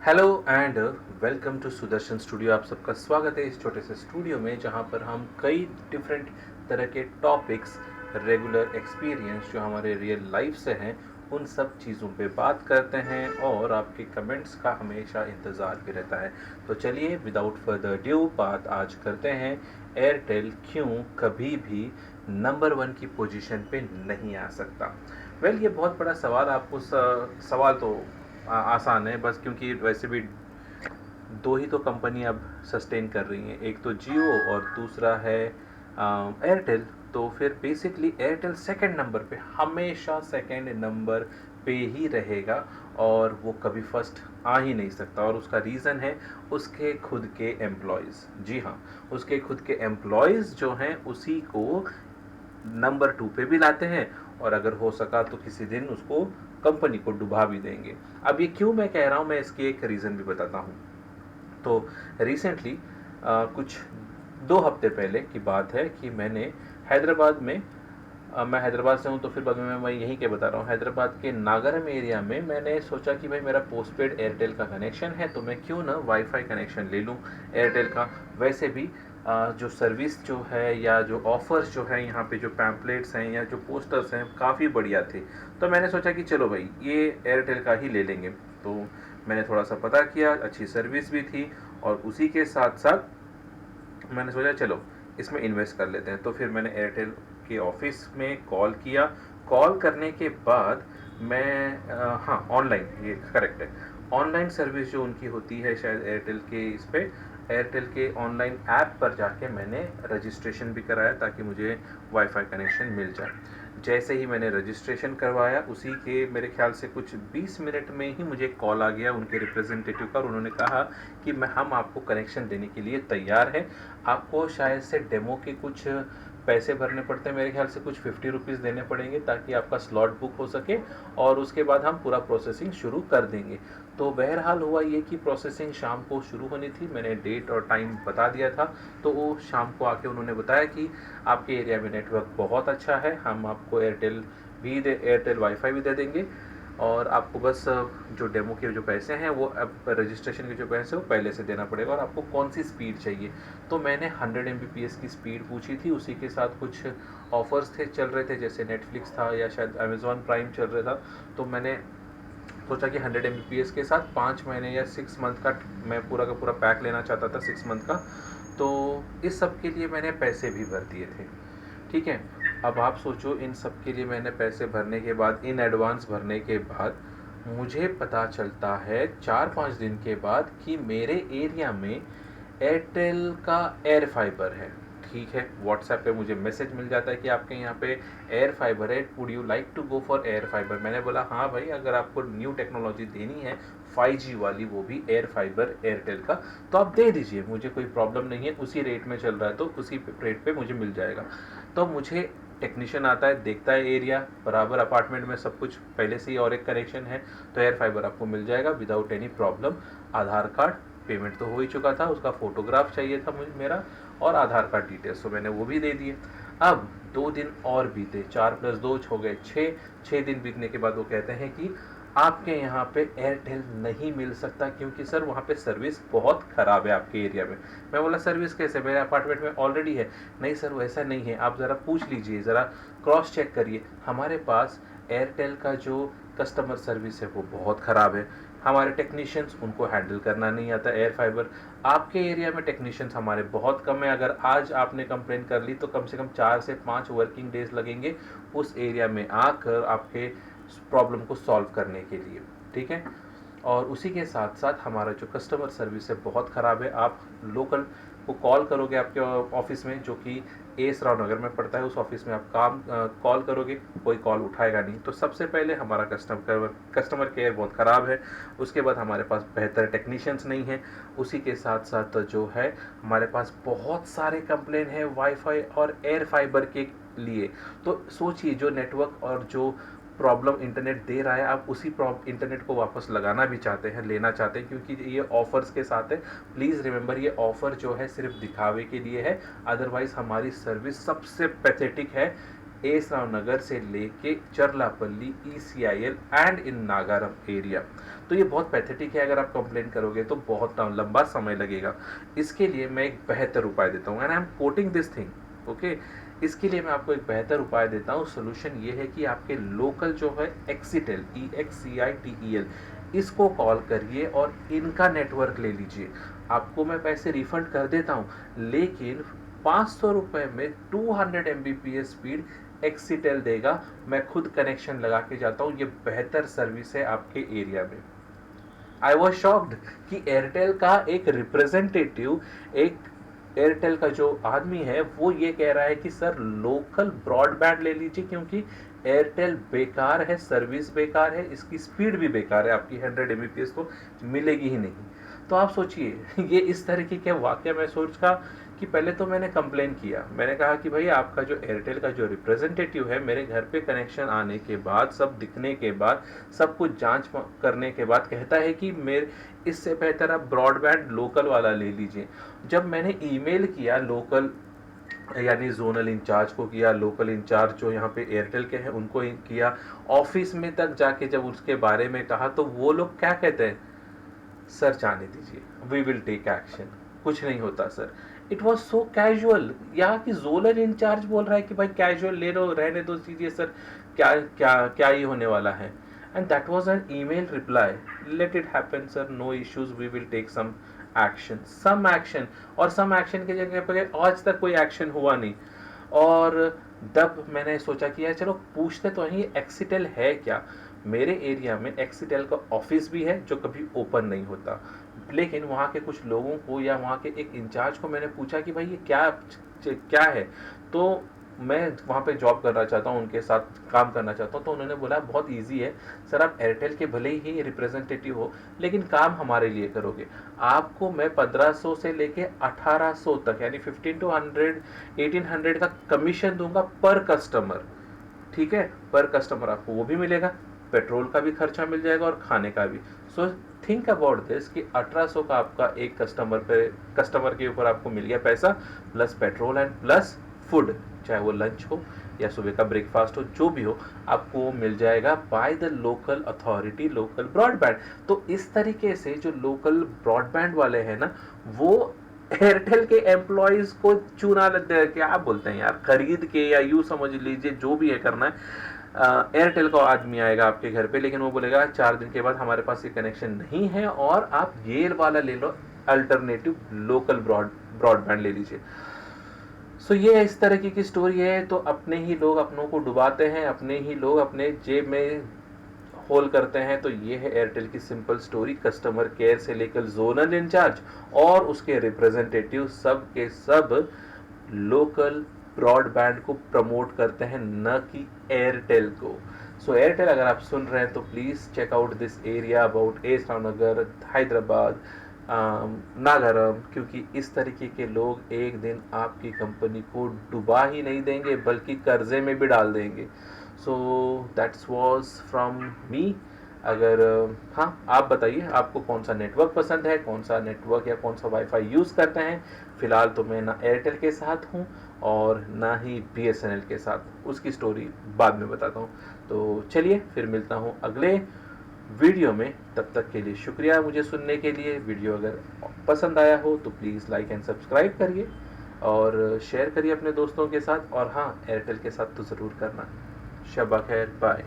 Hello and welcome to Sudarshan studio. आप सबका स्वागत है इस छोटे से स्टूडियो में जहां पर हम कई डिफरेंट तरह के टॉपिक्स, रेगुलर एक्सपीरियंस जो हमारे रियल लाइफ से हैं, उन सब चीज़ों पे बात करते हैं और आपके कमेंट्स का हमेशा इंतज़ार भी रहता है। तो चलिए विदाउट फर्दर ड्यू बात आज करते हैं एयरटेल क्यों कभी भी नंबर वन की पोजीशन पे नहीं आ सकता। ये बहुत बड़ा सवाल। आपको सवाल तो आसान है बस, क्योंकि वैसे भी दो ही तो कंपनी अब सस्टेन कर रही हैं, एक तो जियो और दूसरा है एयरटेल। तो फिर बेसिकली एयरटेल सेकंड नंबर पे, हमेशा सेकंड नंबर पे ही रहेगा और वो कभी फर्स्ट आ ही नहीं सकता। और उसका रीज़न है उसके खुद के एम्प्लॉयज़। जी हाँ, उसके खुद के एम्प्लॉयज़ जो हैं उसी को नंबर टू पे भी लाते हैं और अगर हो सका तो किसी दिन उसको कंपनी को डुबा भी देंगे। अब ये क्यों मैं कह रहा हूँ, मैं इसकी एक रीज़न भी बताता हूँ। तो रिसेंटली कुछ 2 हफ्ते पहले की बात है कि मैंने हैदराबाद में, मैं हैदराबाद से हूँ तो फिर बाद में मैं यहीं के बता रहा हूँ, हैदराबाद के नागरम एरिया में मैंने सोचा कि भाई मेरा पोस्टपेड एयरटेल का कनेक्शन है तो मैं क्यों ना वाईफाई कनेक्शन ले लूँ एयरटेल का। वैसे भी जो सर्विस जो है या जो ऑफ़र्स जो है यहाँ पे, जो पैम्पलेट्स हैं या जो पोस्टर्स हैं, काफ़ी बढ़िया थे। तो मैंने सोचा कि चलो भाई ये एयरटेल का ही ले लेंगे। तो मैंने थोड़ा सा पता किया, अच्छी सर्विस भी थी और उसी के साथ साथ मैंने सोचा चलो इसमें इन्वेस्ट कर लेते हैं। तो फिर मैंने एयरटेल के ऑफिस में कॉल किया। कॉल करने के बाद मैं हाँ, ऑनलाइन, ये करेक्ट है, ऑनलाइन सर्विस जो उनकी होती है शायद एयरटेल के इस पे, एयरटेल के ऑनलाइन ऐप पर जाके मैंने रजिस्ट्रेशन भी कराया ताकि मुझे वाईफाई कनेक्शन मिल जाए। जैसे ही मैंने रजिस्ट्रेशन करवाया उसी के मेरे ख्याल से कुछ 20 मिनट में ही मुझे कॉल आ गया उनके रिप्रेजेंटेटिव का और उन्होंने कहा कि हम आपको कनेक्शन देने के लिए तैयार हैं। आपको शायद से डेमो के कुछ पैसे भरने पड़ते हैं, मेरे ख्याल से कुछ 50 रुपीज़ देने पड़ेंगे ताकि आपका स्लॉट बुक हो सके और उसके बाद हम पूरा प्रोसेसिंग शुरू कर देंगे। तो बहरहाल हुआ ये कि प्रोसेसिंग शाम को शुरू होनी थी, मैंने डेट और टाइम बता दिया था। तो वो शाम को आके उन्होंने बताया कि आपके एरिया में नेटवर्क बहुत अच्छा है, हम आपको एयरटेल वाईफाई भी दे देंगे और आपको बस जो डेमो के जो पैसे हैं वो, अब रजिस्ट्रेशन के जो पैसे हैं वो पहले से देना पड़ेगा और आपको कौन सी स्पीड चाहिए। तो मैंने 100 MBPS की स्पीड पूछी थी, उसी के साथ कुछ ऑफर्स थे चल रहे थे, जैसे नेटफ्लिक्स था या शायद अमेज़ॉन प्राइम चल रहा था। तो मैंने सोचा कि 100 MBPS के साथ 5 महीने या 6 मंथ का मैं पूरा का पूरा पैक लेना चाहता था, 6 मंथ का। तो इस सब के लिए मैंने पैसे भी भर दिए थे। ठीक है, अब आप सोचो इन सब के लिए मैंने पैसे भरने के बाद, इन एडवांस भरने के बाद, मुझे पता चलता है 4-5 दिन के बाद कि मेरे एरिया में एयरटेल का एयर फाइबर है। ठीक है, व्हाट्सएप पे मुझे मैसेज मिल जाता है कि आपके यहाँ पे एयर फाइबर है, would you like to go for air fibre. मैंने बोला हाँ भाई, अगर आपको न्यू टेक्नोलॉजी देनी है 5G वाली, वो भी एयर फाइबर एयरटेल का, तो आप दे दीजिए, मुझे कोई प्रॉब्लम नहीं है, उसी रेट में चल रहा है तो उसी रेट पे मुझे मिल जाएगा। तो मुझे टेक्नीशियन आता है, देखता है एरिया बराबर, अपार्टमेंट में सब कुछ पहले से ही और एक कनेक्शन है, तो एयर फाइबर आपको मिल जाएगा विदाउट एनी प्रॉब्लम। आधार कार्ड, पेमेंट तो हो ही चुका था, उसका फोटोग्राफ चाहिए था मुझे मेरा, और आधार कार्ड डिटेल्स, तो मैंने वो भी दे दिए। अब 2 दिन और बीते, 4+2 हो गए 6। 6 दिन बीतने के बाद वो कहते हैं कि आपके यहाँ पे एयरटेल नहीं मिल सकता क्योंकि सर वहाँ पे सर्विस बहुत ख़राब है आपके एरिया में। मैं बोला सर्विस कैसे, मेरे अपार्टमेंट में ऑलरेडी है। नहीं सर वैसा नहीं है, आप ज़रा पूछ लीजिए, ज़रा क्रॉस चेक करिए, हमारे पास एयरटेल का जो कस्टमर सर्विस है वो बहुत ख़राब है, हमारे टेक्नीशियंस उनको हैंडल करना नहीं आता एयर फाइबर। आपके एरिया में टेक्नीशियंस हमारे बहुत कम है, अगर आज आपने कंप्लेन कर ली तो कम से कम 4 से 5 वर्किंग डेज लगेंगे उस एरिया में आकर आपके प्रॉब्लम को सॉल्व करने के लिए। ठीक है, और उसी के साथ साथ हमारा जो कस्टमर सर्विस है बहुत ख़राब है। आप लोकल को कॉल करोगे आपके ऑफिस में, जो कि एस राव नगर में पड़ता है, उस ऑफिस में आप कॉल करोगे, कोई कॉल उठाएगा नहीं। तो सबसे पहले हमारा कस्टमर केयर बहुत ख़राब है, उसके बाद हमारे पास बेहतर टेक्नीशियंस नहीं है, उसी के साथ साथ जो है हमारे पास बहुत सारे कंप्लेन है वाईफाई और एयर फाइबर के लिए। तो सोचिए, जो नेटवर्क और जो प्रॉब्लम इंटरनेट दे रहा है, आप उसी इंटरनेट को वापस लगाना भी चाहते हैं, लेना चाहते हैं, क्योंकि ये ऑफर्स के साथ है। प्लीज़ रिमेंबर, ये ऑफ़र जो है सिर्फ दिखावे के लिए है, अदरवाइज़ हमारी सर्विस सबसे पैथेटिक है। एस राव नगर से लेके Charlapally, ECIL and in Nagaram area. तो ये बहुत पैथेटिक है, अगर आप कंप्लेन करोगे तो बहुत लंबा समय लगेगा। इसके लिए मैं एक बेहतर उपाय देता हूँ, and I am quoting this thing, okay. इसके लिए मैं आपको एक बेहतर उपाय देता हूँ। सोल्यूशन ये है कि आपके लोकल जो है एक्सीटेल, EXCITEL, इसको कॉल करिए और इनका नेटवर्क ले लीजिए। आपको मैं पैसे रिफंड कर देता हूँ, लेकिन 500 रुपये में 200 Mbps स्पीड एक्सीटेल देगा। मैं खुद कनेक्शन लगा के जाता हूँ, ये बेहतर सर्विस है आपके एरिया में। आई वॉज शॉक्ड कि एयरटेल का एक रिप्रेजेंटेटिव, एक एयरटेल का जो आदमी है वो ये कह रहा है कि सर लोकल ब्रॉडबैंड ले लीजिए, क्योंकि एयरटेल बेकार है, सर्विस बेकार है, इसकी स्पीड भी बेकार है, आपकी 100 Mbps तो मिलेगी ही नहीं। तो आप सोचिए ये इस तरीके के वाक्य मैं सोचा कि पहले तो मैंने कंप्लेन किया, मैंने कहा कि भाई आपका जो एयरटेल का जो रिप्रेजेंटेटिव है, मेरे घर पे कनेक्शन आने के बाद, सब दिखने के बाद, सब कुछ जांच करने के बाद कहता है कि मेरे इससे बेहतर आप ब्रॉडबैंड लोकल वाला ले लीजिए। जब मैंने ईमेल किया लोकल यानी जोनल इंचार्ज को किया, लोकल इंचार्ज जो यहाँ पे एयरटेल के हैं उनको किया, ऑफिस में तक जाके जब उसके बारे में कहा तो वो लोग क्या कहते हैं, सर जाने दीजिए, वी विल टेक एक्शन, कुछ नहीं होता sir. It was so casual. यहाँ की जोनल इंचार्ज बोल रहा है कि भाई कैजुअल ले लो, रहने दो चीजें सर, क्या क्या क्या ही होने वाला है। And that was an email reply, let it happen sir, no issues, we will take some action, some action. और सम एक्शन की जगह पर आज तक कोई एक्शन हुआ नहीं। और तब मैंने सोचा कि यार चलो पूछते तो ही एक्सीटेल है क्या। मेरे एरिया में एक्सीटेल का ऑफिस भी है जो कभी ओपन नहीं होता, लेकिन वहाँ के कुछ लोगों को या वहाँ के एक इंचार्ज को मैंने पूछा कि भाई ये क्या क्या है। तो मैं वहाँ पे जॉब करना चाहता हूँ, उनके साथ काम करना चाहता हूँ। तो उन्होंने बोला बहुत इजी है सर, आप एयरटेल के भले ही रिप्रेजेंटेटिव हो, लेकिन काम हमारे लिए करोगे। आपको मैं 1500 से लेके 1800 तक यानी 15 to 100 1800 का कमीशन दूंगा पर कस्टमर, ठीक है। पर कस्टमर आपको वो भी मिलेगा, पेट्रोल का भी खर्चा मिल जाएगा और खाने का भी। सो थिंक अबाउट दिस कि 1800 का आपका एक कस्टमर के ऊपर आपको मिल गया पैसा, plus petrol and plus food, चाहे वो लंच हो या सुबह का ब्रेकफास्ट हो, जो भी हो आपको वो मिल जाएगा by the local authority, local broadband. तो इस तरीके से जो लोकल ब्रॉडबैंड वाले हैं ना, वो एयरटेल के एम्प्लॉयज को चूना क्या बोलते हैं यार, खरीद के, या यूं समझ लीजिए जो भी है करना है। एयरटेल का आदमी आएगा आपके घर पे, लेकिन वो बोलेगा 4 दिन के बाद हमारे पास ये कनेक्शन नहीं है और आप ये वाला ले लो, अल्टरनेटिव लोकल ब्रॉडबैंड ले लीजिए। सो ये इस तरह की स्टोरी है। तो अपने ही लोग अपनों को डुबाते हैं, अपने ही लोग अपने जेब में होल करते हैं। तो ये है एयरटेल की सिंपल स्टोरी। कस्टमर केयर से लेकर जोनल इंचार्ज और उसके रिप्रेजेंटेटिव सब के सब लोकल ब्रॉडबैंड को प्रमोट करते हैं, न कि एयरटेल को। सो एयरटेल अगर आप सुन रहे हैं तो please check out this area about S Rao Nagar, Hyderabad, Nagaram, क्योंकि इस तरीके के लोग एक दिन आपकी कंपनी को डुबा ही नहीं देंगे बल्कि कर्जे में भी डाल देंगे। So that's was from me. अगर हाँ, आप बताइए आपको कौन सा नेटवर्क पसंद है, कौन सा नेटवर्क या कौन सा वाईफाई यूज़ करते हैं। फ़िलहाल तो मैं ना एयरटेल के साथ हूँ और ना ही BSNL के साथ, उसकी स्टोरी बाद में बताता हूँ। तो चलिए फिर मिलता हूँ अगले वीडियो में। तब तक के लिए शुक्रिया मुझे सुनने के लिए। वीडियो अगर पसंद आया हो तो प्लीज़ लाइक एंड सब्सक्राइब करिए और शेयर करिए अपने दोस्तों के साथ। और हाँ, एयरटेल के साथ तो ज़रूर करना। शब खैर, बाय।